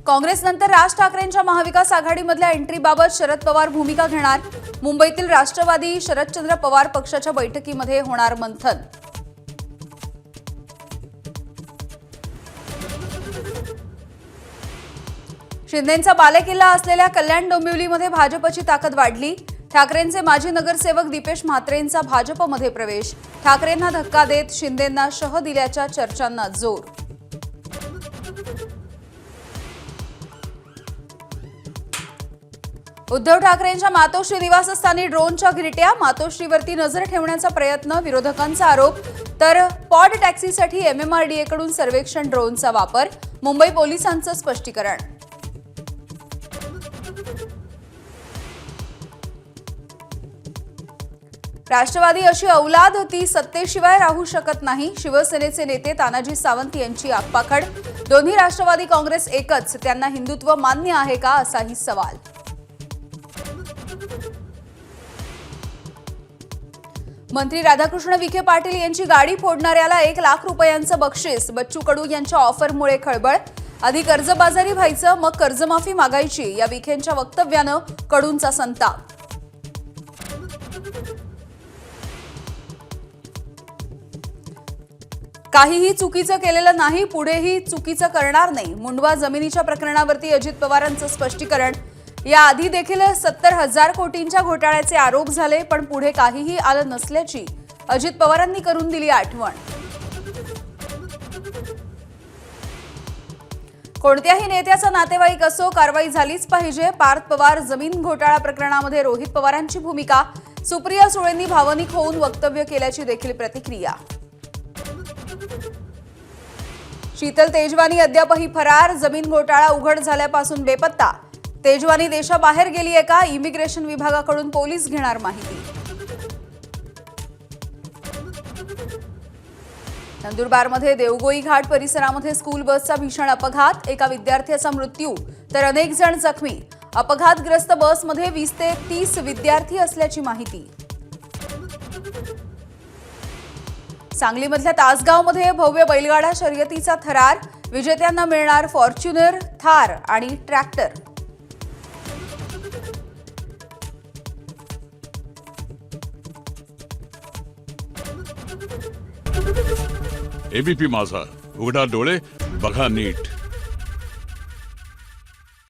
काँग्रेसनंतर राज ठाकरेंच्या महाविकास आघाडीमधल्या एंट्रीबाबत शरद पवार भूमिका घेणार. मुंबईतील राष्ट्रवादी शरदचंद्र पवार पक्षाच्या बैठकीमध्ये होणार मंथन. शिंदेंचा बालेकिल्ला असलेल्या कल्याण डोंबिवलीमध्ये भाजपची ताकद वाढली. ठाकरेंचे माजी नगरसेवक दीपेश म्हात्रेंचा भाजपमध्ये प्रवेश. ठाकरेंना धक्का देत शिंदेंना शह दिल्याच्या चर्चांना जोर. उद्धव ठाकरेंच्या मातोश्री निवासस्थानी ड्रोनच्या घिरट्या. मातोश्रीवरती नजर ठेवण्याचा प्रयत्न, विरोधकांचा आरोप. तर पॉड टॅक्सीसाठी MMRDAकडून सर्वेक्षण ड्रोनचा वापर. मुंबई पोलिसांचं स्पष्टीकरण. राष्ट्रवादी अशी औलाद ती सत्तेशिवाय राहू शकत नाही. शिवसेनेचे नेते तानाजी सावंत यांची आगपाखड. दोन्ही राष्ट्रवादी काँग्रेस एकच, त्यांना हिंदुत्व मान्य आहे का, असाही सवाल. मंत्री राधाकृष्ण विखे पाटील यांची गाडी फोडणाऱ्याला 1 लाख रुपयांचं बक्षीस. बच्चू कडू यांच्या ऑफरमुळे खळबळ. आधी कर्जबाजारी व्हायचं, मग कर्जमाफी मागायची, या विखेंच्या वक्तव्यानं कडूंचा संताप. काहीही चुकीचं केलेलं नाही, पुढेही चुकीचं करणार नाही. मुंडवा जमिनीच्या प्रकरणावरती अजित पवारांचं स्पष्टीकरण. याआधी देखील 70,000 कोटींच्या घोटाळ्याचे आरोप झाले, पण पुढे काहीही आलं नसल्याची अजित पवारांनी करून दिली आठवण. कोणत्याही नेत्याचा नातेवाईक असो, कारवाई झालीच पाहिजे. पार्थ पवार जमीन घोटाळा प्रकरणामध्ये रोहित पवारांची भूमिका. सुप्रिया सुळेंनी भावनिक होऊन वक्तव्य केल्याची देखील प्रतिक्रिया. शीतल तेजवानी अद्यापही फरार. जमीन घोटाळा उघड झाल्यापासून बेपत्ता. तेजवानी देशाबाहेर गेली आहे का, इमिग्रेशन विभागाकडून पोलीस घेणार माहिती. नंदुरबारमध्ये देवगोई घाट परिसरामध्ये स्कूल बसचा भीषण अपघात. एका विद्यार्थ्याचा मृत्यू तर अनेक जण जखमी. अपघातग्रस्त बसमध्ये 20 ते 30 विद्यार्थी असल्याची माहिती. सांगलीमधल्या तासगावमध्ये भव्य बैलगाडा शर्यतीचा थरार. विजेत्यांना मिळणार फॉर्च्युनर, थार आणि ट्रॅक्टर. ABP माझा, उघडा डोळे बघा नीट.